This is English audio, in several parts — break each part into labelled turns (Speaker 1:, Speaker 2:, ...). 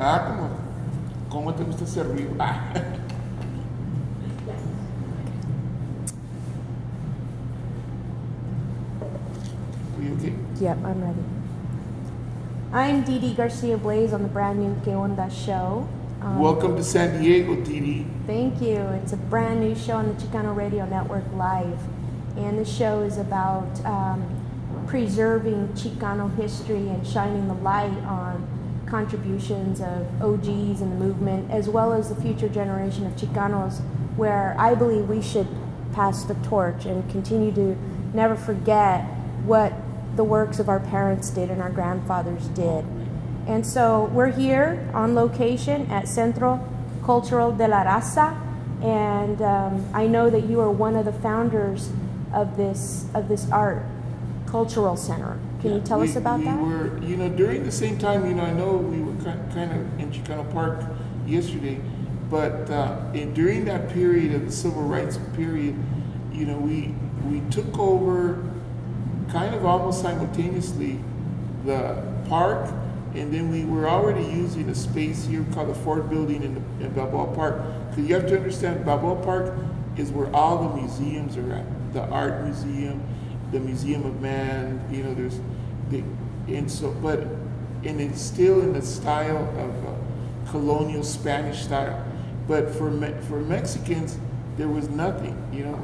Speaker 1: Ah, ¿cómo te gusta servir? Ah. Are you okay?
Speaker 2: Yep, I'm ready. I'm DeeDee Garcia Blase on the brand new Onda show.
Speaker 1: Welcome to San Diego, DeeDee.
Speaker 2: Thank you. It's a brand new show on the Chicano Radio Network Live. And the show is about preserving Chicano history and shining the light on contributions of OGs in the movement, as well as the future generation of Chicanos, where I believe we should pass the torch and continue to never forget what the works of our parents did and our grandfathers did. And so we're here on location at Centro Cultural de la Raza, and I know that you are one of the founders of this art cultural center. Can you tell us about that?
Speaker 1: We were, you know, during the same time, you know, I know we were kind of in Chicano Park yesterday, but during that period of the civil rights period, you know, we took over kind of almost simultaneously the park, and then we were already using a space here called the Ford Building in Balboa Park. Because you have to understand, Balboa Park is where all the museums are at. The Art Museum, the Museum of Man, you know, and it's still in the style of colonial Spanish style. But for Mexicans, there was nothing, you know,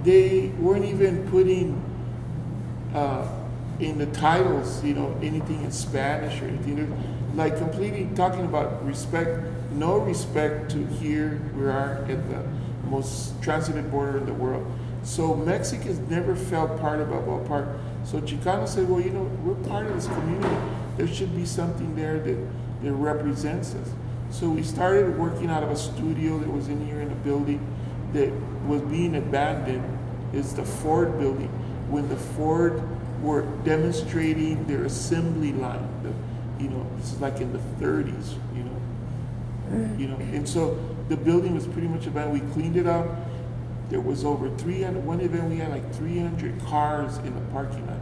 Speaker 1: they weren't even putting in the titles, you know, anything in Spanish or anything. They're like completely talking about respect, no respect to here we are at the most transited border in the world. So Mexicans never felt part of Balboa Park. So Chicano said, well, you know, we're part of this community. There should be something there that represents us. So we started working out of a studio that was in here in a building that was being abandoned. It's the Ford Building. When the Ford were demonstrating their assembly line, you know, this is like in the 30s, you know, and so the building was pretty much abandoned. We cleaned it up. There was over 300, one event we had like 300 cars in the parking lot.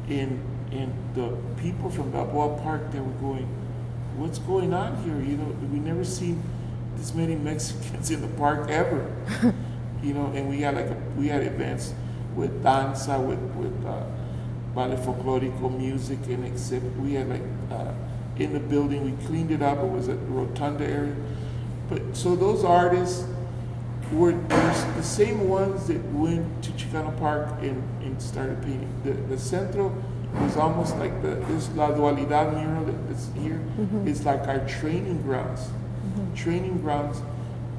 Speaker 1: And the people from Balboa Park, they were going, what's going on here? You know, we never seen this many Mexicans in the park ever. You know, and we had events with danza, with ballet folklorico music and exhibit. We had like, in the building, we cleaned it up. It was at the Rotunda area. But so those artists were the same ones that went to Chicano Park and started painting. The Centro was almost like this La Dualidad mural that's here. Mm-hmm. It's like our training grounds,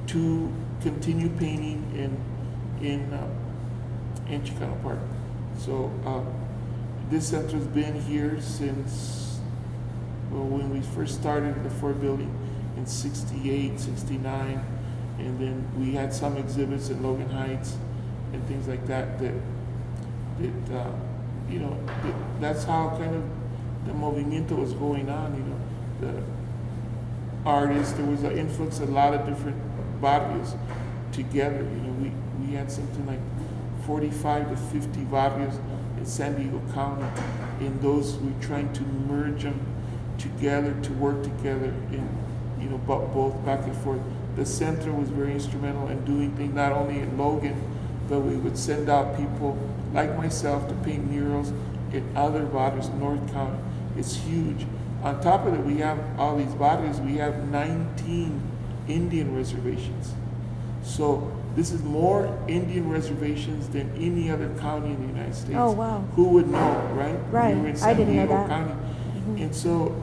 Speaker 1: to continue painting in Chicano Park. So this Centro's been here since, well, when we first started the Ford Building in 68, 69. And then we had some exhibits in Logan Heights and things like that you know, that's how kind of the movimiento was going on, you know. The artists, there was an influx of a lot of different barrios together. You know, we had something like 45 to 50 barrios in San Diego County. In those, we're trying to merge them together, to work together in, you know, both back and forth. The Centro was very instrumental in doing things not only in Logan, but we would send out people like myself to paint murals in other barrios, North County. It's huge. On top of it, we have all these barrios. We have 19 Indian reservations. So this is more Indian reservations than any other county in the United States.
Speaker 2: Oh, wow.
Speaker 1: Who would know, right?
Speaker 2: Right,
Speaker 1: We were in
Speaker 2: I didn't know
Speaker 1: San Diego
Speaker 2: that.
Speaker 1: County. Mm-hmm. And so,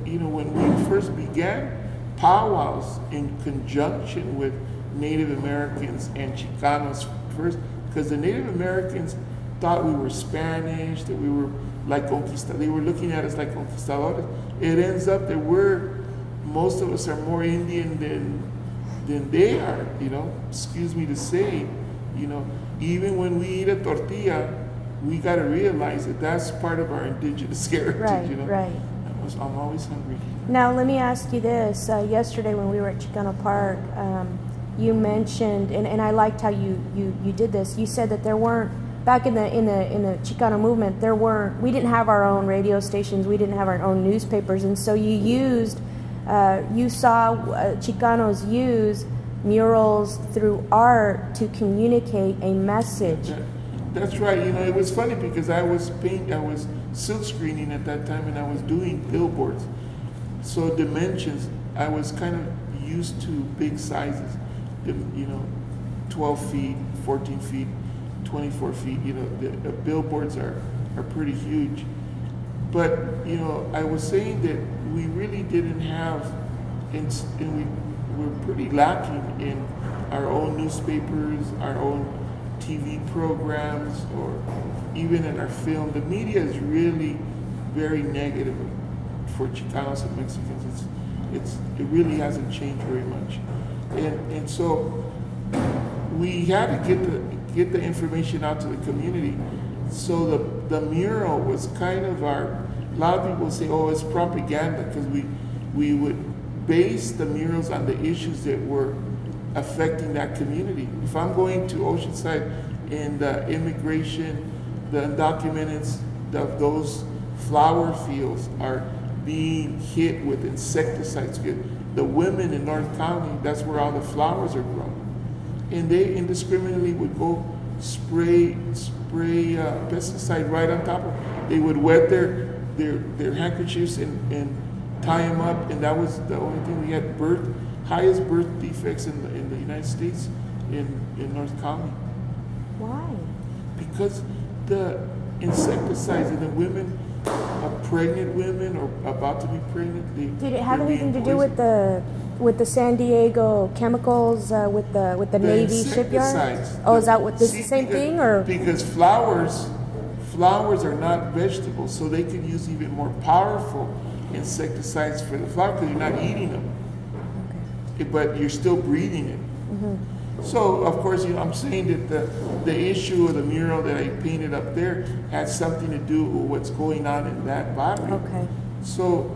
Speaker 1: you know, when we first began, powwows in conjunction with Native Americans and Chicanos first, because the Native Americans thought we were Spanish, that we were like conquistadores. They were looking at us like conquistadores. It ends up that most of us are more Indian than they are, you know, excuse me to say, you know. Even when we eat a tortilla, we got to realize that that's part of our indigenous heritage,
Speaker 2: right,
Speaker 1: you know.
Speaker 2: Right.
Speaker 1: I'm always hungry.
Speaker 2: Now, let me ask you this. Yesterday when we were at Chicano Park, you mentioned, and I liked how you did this, you said that there weren't, back in the Chicano movement, we didn't have our own radio stations, we didn't have our own newspapers, and so you used You saw Chicanos use murals through art to communicate a message.
Speaker 1: That's right. You know, it was funny because I was silk screening at that time, and I was doing billboards. So dimensions, I was kind of used to big sizes, you know, 12 feet, 14 feet, 24 feet. You know, the billboards are pretty huge. But, you know, I was saying that we really didn't have, and we were pretty lacking in our own newspapers, our own TV programs, or even in our film. The media is really very negative for Chicanos and Mexicans. It really hasn't changed very much, and so we had to get the information out to the community. So the mural was kind of a lot of people say, oh, it's propaganda, because we would base the murals on the issues that were affecting that community. If I'm going to Oceanside and the immigration, the undocumented of those flower fields are being hit with insecticides. The women in North County, that's where all the flowers are grown. And they indiscriminately would go spray pesticide right on top of them. They would wet their handkerchiefs and tie them up, and that was the only thing. We had highest birth defects in the United States in North County.
Speaker 2: Why?
Speaker 1: Because the insecticides and the women, pregnant women or about to be pregnant,
Speaker 2: did it have anything to do with the San Diego chemicals with the Navy shipyard? Oh, is that what this is the same thing, or
Speaker 1: because flowers are not vegetables, so they could use even more powerful insecticides for the flower because you're not eating them, okay, but you're still breathing it. Mm-hmm. So, of course, you know, I'm saying that the issue of the mural that I painted up there had something to do with what's going on in that barrio.
Speaker 2: Okay.
Speaker 1: So,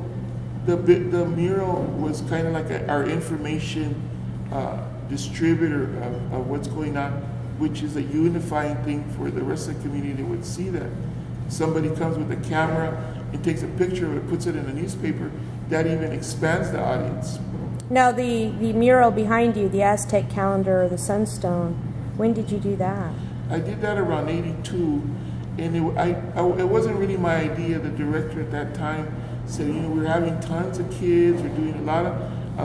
Speaker 1: the mural was kind of like our information distributor of what's going on, which is a unifying thing for the rest of the community that would see that. Somebody comes with a camera and takes a picture of it, puts it in a newspaper, that even expands the audience.
Speaker 2: Now, the mural behind you, the Aztec calendar or the sunstone, when did you do that?
Speaker 1: I did that around '82, and it wasn't really my idea. The director at that time said, you know, we're having tons of kids, we're doing a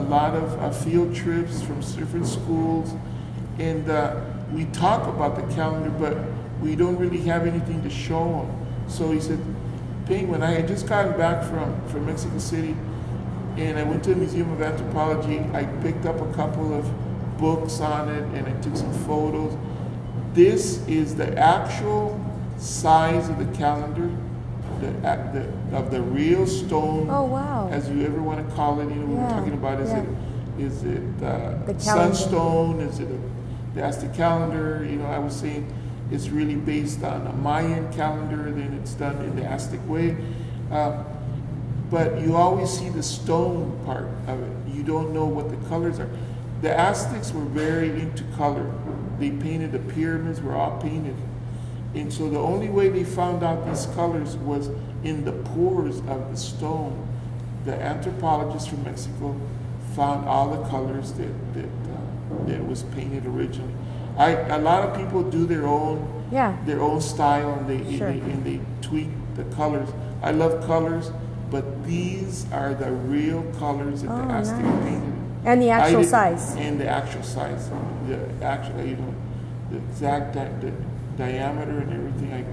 Speaker 1: lot of field trips from different schools, and we talk about the calendar, but we don't really have anything to show them. So he said, Penguin, I had just gotten back from Mexico City, and I went to the Museum of Anthropology. I picked up a couple of books on it, and I took some photos. This is the actual size of the calendar, of the real stone.
Speaker 2: Oh, wow.
Speaker 1: As you ever want to call it. You know, we were talking about, is it
Speaker 2: the
Speaker 1: sunstone? Is it the Aztec calendar? You know, I was saying it's really based on a Mayan calendar, then it's done in the Aztec way. But you always see the stone part of it. You don't know what the colors are. The Aztecs were very into color. They painted, the pyramids were all painted. And so the only way they found out these colors was in the pores of the stone. The anthropologists from Mexico found all the colors that was painted originally. A lot of people do their own style, and they tweak the colors. I love colors, but these are the real colors that the Aztec painted.
Speaker 2: And the actual size.
Speaker 1: And the actual size, the actual, you know, the exact diameter and everything.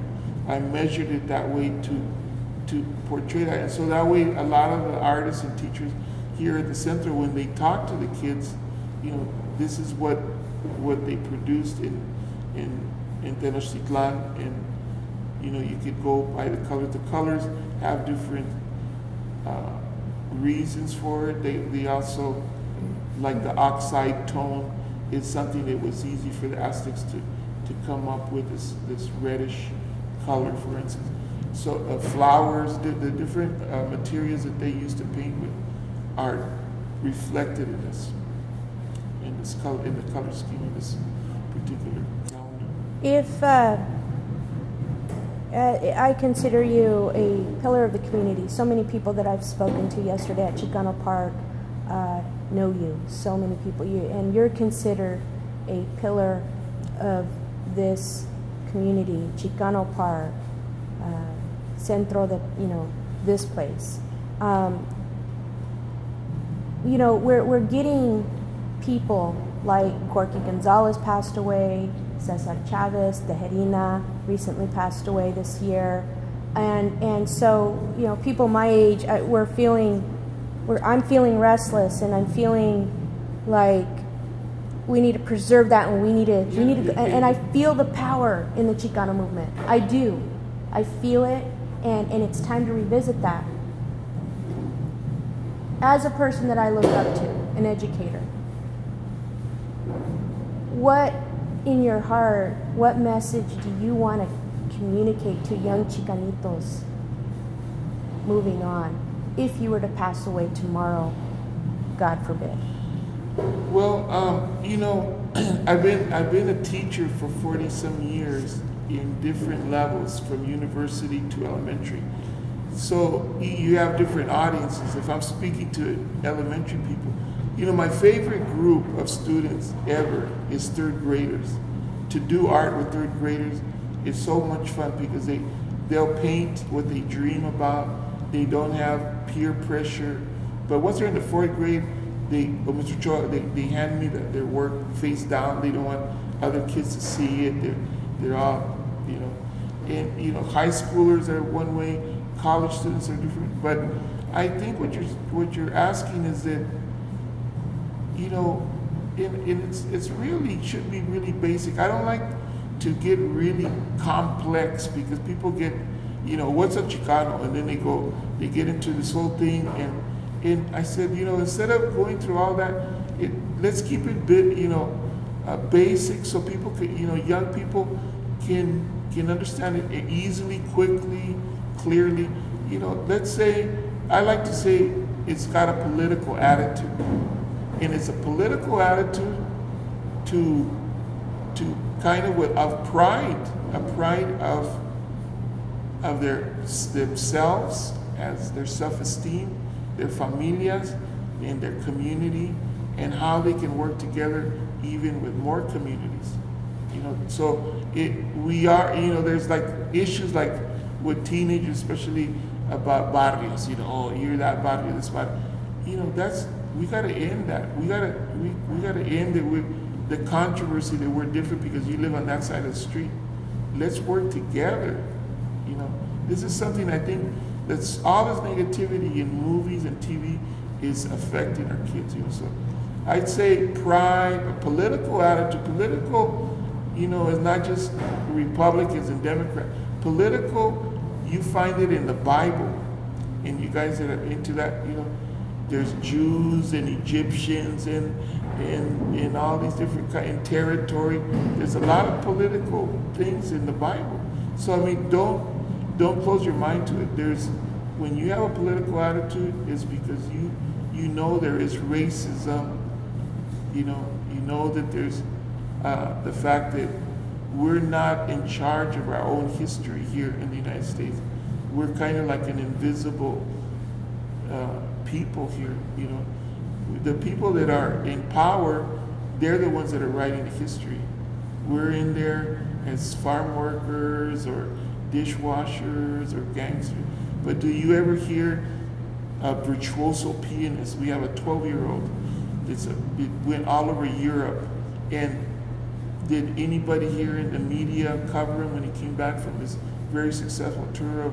Speaker 1: I measured it that way to portray that, and so that way a lot of the artists and teachers here at the Centro, when they talk to the kids, you know, this is what they produced in Tenochtitlan, and you know, you could go by the colors. The colors have different reasons for it. They also, like the oxide tone, is something that was easy for the Aztecs to come up with, this reddish color, for instance. So flowers, the different materials that they used to paint with are reflected in this color, in the color scheme of this particular calendar.
Speaker 2: If I consider you a pillar of the community, so many people that I've spoken to yesterday at Chicano Park know you. So many people, and you're considered a pillar of this community, Chicano Park, Centro, this place. We're getting people like Corky Gonzalez passed away, Cesar Chavez, Tejerina recently passed away this year, and so people my age, I'm feeling restless, and I'm feeling like we need to preserve that, and we need to, and I feel the power in the Chicano movement. I do, I feel it, and it's time to revisit that. As a person that I look up to, an educator, what in your heart, what message do you want to communicate to young Chicanitos moving on, if you were to pass away tomorrow, God forbid?
Speaker 1: Well, I've been a teacher for 40-some years in different levels, from university to elementary. So you have different audiences. If I'm speaking to elementary people, my favorite group of students ever is third graders. To do art with third graders is so much fun because they'll paint what they dream about. They don't have peer pressure. But once they're in the fourth grade, Mr. Ochoa, they hand me their work face down. They don't want other kids to see it. They're all, and high schoolers are one way, college students are different. But I think what you're asking is that, it's really should be really basic. I don't like to get really complex because people get, what's a Chicano, and then they get into this whole thing, and I said, instead of going through all that, let's keep it basic, so people can, young people can understand it easily, quickly, clearly. Let's say, I like to say it's got a political attitude, and it's a political attitude to kind of pride, a pride of themselves, as their self-esteem, their familias, and their community, and how they can work together even with more communities. So there's like issues like with teenagers, especially about barrios, you're that barrio, this barrio. We gotta end that. We gotta end it with the controversy that we're different because you live on that side of the street. Let's work together. This is something I think that's all this negativity in movies and TV is affecting our kids. So I'd say pride, a political attitude. Political, is not just Republicans and Democrats. Political, you find it in the Bible, and you guys that are into that, there's Jews and Egyptians and all these different kinds of territory. There's a lot of political things in the Bible. So don't close your mind to it. When you have a political attitude, it's because you know there is racism. You know that there's the fact that we're not in charge of our own history here in the United States. We're kind of like an invisible people here. The people that are in power, they're the ones that are writing the history. We're in there as farm workers or dishwashers or gangsters. But do you ever hear a virtuoso pianist? We have a 12-year-old. It went all over Europe. And did anybody here in the media cover him when he came back from his very successful tour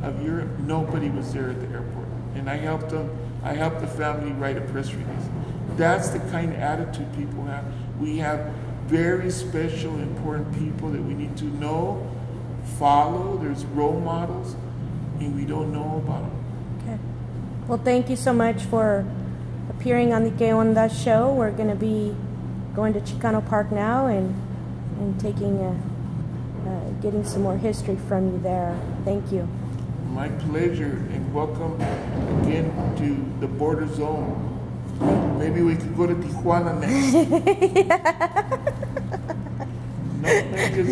Speaker 1: of Europe? Nobody was there at the airport. And I helped them. I helped the family write a press release. That's the kind of attitude people have. We have very special, important people that we need to know, follow. There's role models, and we don't know about them.
Speaker 2: Okay. Well, thank you so much for appearing on the Que Onda show. We're going to be going to Chicano Park now and getting some more history from you there. Thank you.
Speaker 1: My pleasure, and welcome again to the border zone. Maybe we could go to Tijuana next.
Speaker 2: Yeah.
Speaker 1: No, because